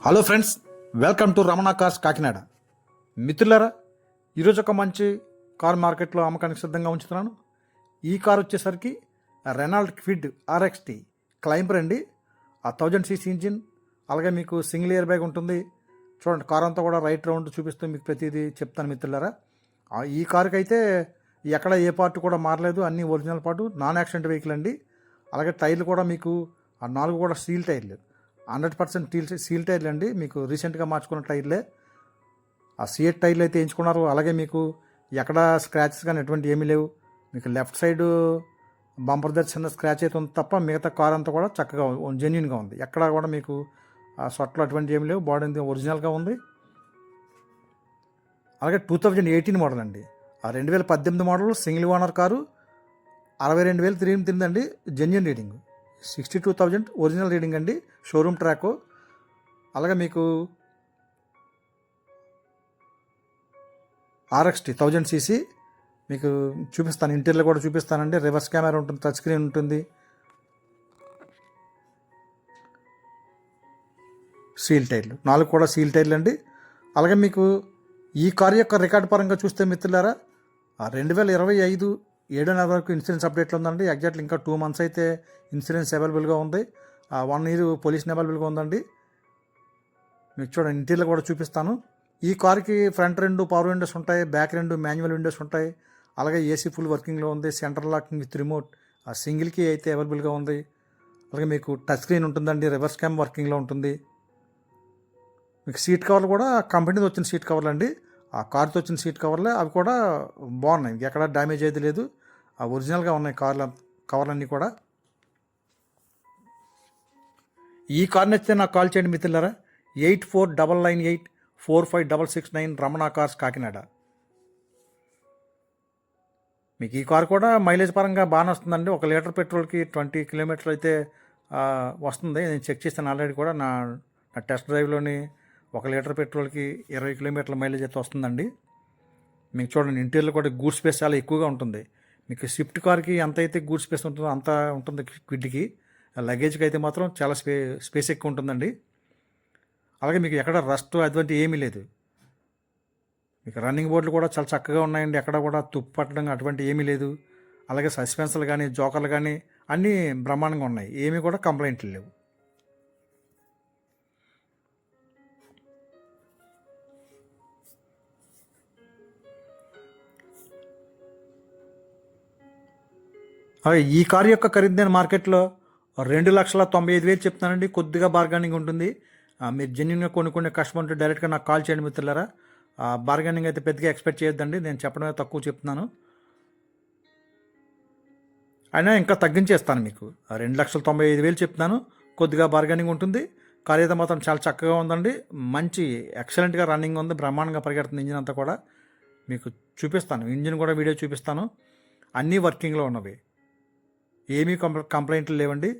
Hello friends, welcome to Ramana cars Kakinada. మిత్రులారా, ఈరోజు ఒక మంచి కార్ మార్కెట్లో అమ్మకానికి సిద్ధంగా ఉంచుతున్నాను. ఈ కార్ వచ్చేసరికి రెనాల్డ్ క్విడ్ RXT క్లైంబర్ అండి. 1000cc ఇంజిన్, అలాగే మీకు సింగిల్ ఇయర్ బ్యాగ్ ఉంటుంది. చూడండి, కార్ అంతా కూడా రైట్ రౌండ్ చూపిస్తూ మీకు ప్రతిదీ చెప్తాను మిత్రులారా. ఈ కారుకి అయితే ఎక్కడ ఏ పార్ట్ కూడా మారలేదు, అన్నీ original part, non accident vehicle అండి. అలాగే టైర్లు కూడా మీకు 4 కూడా స్టీల్ టైర్లు, 100% సీల్ టైర్లు అండి. మీకు రీసెంట్గా మార్చుకున్న టైర్లే, ఆ సిఎట్ టైర్లు అయితే వేయించుకున్నారు. అలాగే మీకు ఎక్కడ స్క్రాచెస్ కానీ ఎటువంటి ఏమీ లేవు. మీకు లెఫ్ట్ సైడ్ బంపర్ దగ్గర చిన్న స్క్రాచ్ అయితే ఉంది తప్ప మిగతా కార్ అంతా కూడా చక్కగా జెన్యున్గా ఉంది. ఎక్కడ కూడా మీకు సొట్లు అటువంటి ఏమి లేవు. బాడీ అంతా ఒరిజినల్గా ఉంది. అలాగే 2018 మోడల్ అండి. 2018 మోడల్ సింగిల్ ఓనర్ కారు, 62,000 తిరిగిందండి. జెన్యున్ రీడింగ్ 62,000 ఒరిజినల్ రీడింగ్ అండి, షోరూమ్ ట్రాక్. అలాగే మీకు RXT 1000cc మీకు చూపిస్తాను, ఇంటీరియర్ కూడా చూపిస్తానండి. రివర్స్ కెమెరా ఉంటుంది, టచ్ స్క్రీన్ ఉంటుంది, సీల్ టైర్లు 4 కూడా సీల్ టైర్లు అండి. అలాగే మీకు ఈ కార్ యొక్క రికార్డు పరంగా చూస్తే మిత్రులారా, 2025 7 నెలల వరకు ఇన్సూరెన్స్ అప్డేట్లో ఉందండి. ఎగ్జాక్ట్లీ ఇంకా 2 months అయితే ఇన్సూరెన్స్ అవైలబుల్గా ఉంది. 1 year పొల్యూషన్ అవైలబుల్గా ఉందండి. మీకు చూడండి, ఇంటీరియర్ కూడా చూపిస్తాను. ఈ కార్కి ఫ్రంట్ 2 పవర్ విండోస్ ఉంటాయి, బ్యాక్ 2 మాన్యువల్ విండోస్ ఉంటాయి. అలాగే AC ఫుల్ వర్కింగ్లో ఉంది, సెంటర్ లాకింగ్ విత్ రిమోట్ సింగిల్కి అయితే అవైలబుల్గా ఉంది. అలాగే మీకు టచ్ స్క్రీన్ ఉంటుందండి, రివర్స్ క్యామ్ వర్కింగ్లో ఉంటుంది. మీకు సీట్ కవర్లు కూడా కంపెనీతో వచ్చిన సీట్ కవర్లు అండి. ఆ కార్తో వచ్చిన సీట్ కవర్లే, అవి కూడా బాగున్నాయి, ఎక్కడ డ్యామేజ్ అయితే లేదు, ఒరిజినల్గా ఉన్నాయి కవర్లన్నీ కూడా. ఈ కార్ నచ్చితే నాకు కాల్ చేయండి మిత్రులారా. 8499845669 రమణ కార్స్ కాకినాడ. మీకు ఈ కార్ కూడా మైలేజ్ పరంగా బాగానే వస్తుందండి. 1 లీటర్ పెట్రోల్కి 20 కిలోమీటర్లు అయితే వస్తుంది. నేను చెక్ చేస్తాను ఆల్రెడీ కూడా, నా టెస్ట్ డ్రైవ్లోని 1 లీటర్ పెట్రోల్కి 20 కిలోమీటర్ల మైలేజ్ అయితే వస్తుందండి. మీకు చూడండి, ఇంటీరియర్ కూడా గూడ్ స్పేస్ చాలా ఎక్కువగా ఉంటుంది. మీకు స్విఫ్ట్ కార్కి ఎంత అయితే గూడ్ స్పేస్ ఉంటుందో అంత ఉంటుంది క్విడ్కి. లగేజ్కి అయితే మాత్రం చాలా స్పేస్ ఎక్కువ ఉంటుందండి. అలాగే మీకు ఎక్కడ రస్ట్ అటువంటి ఏమీ లేదు. మీకు రన్నింగ్ బోర్డులు కూడా చాలా చక్కగా ఉన్నాయండి, ఎక్కడ కూడా తుప్పు పట్టడం అటువంటి ఏమీ లేదు. అలాగే సస్పెన్సర్లు కానీ జోకర్లు కానీ అన్నీ బ్రహ్మాండంగా ఉన్నాయి, ఏమీ కూడా కంప్లైంట్లు లేవు. ఈ కారు యొక్క ఖరీదు నేను మార్కెట్లో 2,95,000 చెప్తానండి. కొద్దిగా బార్గెనింగ్ ఉంటుంది. మీరు జెన్యున్గా కొన్ని కస్టమర్ ఉంటే డైరెక్ట్గా నాకు కాల్ చేయండి మిత్రులారా. బార్గెనింగ్ అయితే పెద్దగా ఎక్స్పెక్ట్ చేయొద్దండి, నేను చెప్పడమే తక్కువ చెప్తున్నాను. అయినా ఇంకా తగ్గించేస్తాను మీకు. 2,95,000 చెప్తున్నాను, కొద్దిగా బార్గెనింగ్ ఉంటుంది. కార్ అయితే మాత్రం చాలా చక్కగా ఉందండి, మంచి ఎక్సలెంట్గా రన్నింగ్ ఉంది, బ్రహ్మాండంగా పరిగెడుతుంది. ఇంజిన్ అంతా కూడా మీకు చూపిస్తాను, ఇంజిన్ కూడా వీడియో చూపిస్తాను. అన్నీ వర్కింగ్లో ఉన్నవి, ఏమీ కంప్లైంట్లు లేవండి.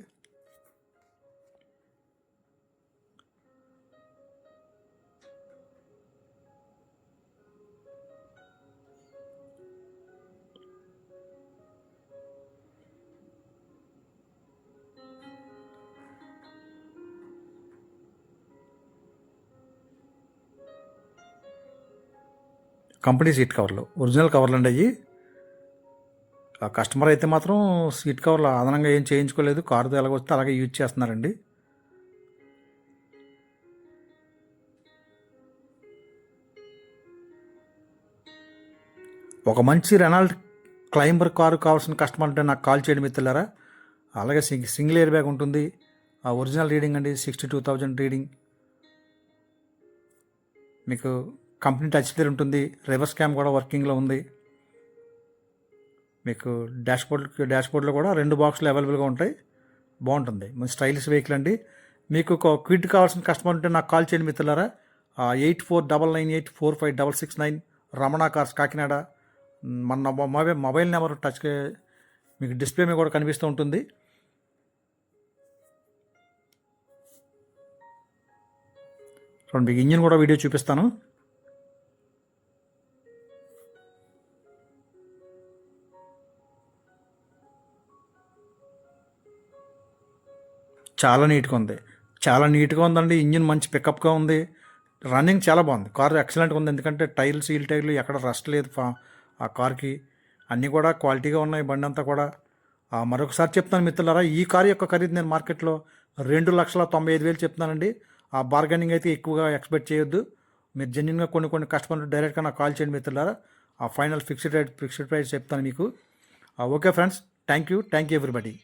కంపెనీ సీట్ కవర్లు, ఒరిజినల్ కవర్లు అండి అయ్యి. ఆ కస్టమర్ అయితే మాత్రం సీట్ కవర్లు అదనంగా ఏం చేయించుకోలేదు, కారుతో ఎలాగొస్తే అలాగే యూజ్ చేస్తున్నారండి. ఒక మంచి రెనాల్డ్ క్లైంబర్ కారు కావాల్సిన కస్టమర్ అంటే నాకు కాల్ చేయండి మిత్రులారా. అలాగే సింగిల్ ఎయిర్ బ్యాగ్ ఉంటుంది, ఒరిజినల్ రీడింగ్ అండి, 62,000 రీడింగ్. మీకు కంపెనీ టచ్ స్క్రీన్ ఉంటుంది, రివర్స్ క్యామ్ కూడా వర్కింగ్లో ఉంది. మీకు డాష్బోర్డ్లో కూడా 2 బాక్సులు అవైలబుల్గా ఉంటాయి, బాగుంటుంది, మంచి స్టైలిష్ వెహికల్ అండి. మీకు ఒక క్విడ్ కావాల్సిన కస్టమర్ ఉంటే నాకు కాల్ చేయండి మిత్రులారా. 8499845669 రమణ కార్స్ కాకినాడ. మన మొబైల్ నెంబర్ టచ్ మీకు డిస్ప్లే మీద కూడా కనిపిస్తూ ఉంటుంది. చూడండి, మీకు ఇంజిన్ కూడా వీడియో చూపిస్తాను. చాలా నీట్గా ఉంది. చాలా నీట్గా ఉందండి. ఇంజిన్ మంచి పికప్గా ఉంది. రన్నింగ్ చాలా బాగుంది. కారు ఎక్సలెంట్గా ఉంది. ఎందుకంటే టైర్లు సీల్ టైర్లు ఎక్కడ రస్ట్ లేదు ఆ కార్కి. అన్నీ కూడా క్వాలిటీగా ఉన్నాయి. బండి అంతా కూడా మరొకసారి చెప్తాను మిత్రులారా, ఈ కారు యొక్క ఖరీదు నేను మార్కెట్లో 2,95,000 చెప్తున్నానండి. ఆ బార్గెనింగ్ అయితే ఎక్కువగా ఎక్స్పెక్ట్ చేయొద్దు. మీరు జెన్యున్గా కొన్ని కస్టమర్లు డైరెక్ట్గా నాకు కాల్ చేయండి మిత్రులారా. ఆ ఫైనల్ ఫిక్స్డ్ ప్రైస్ చెప్తాను మీకు. Okay friends, thank you everybody.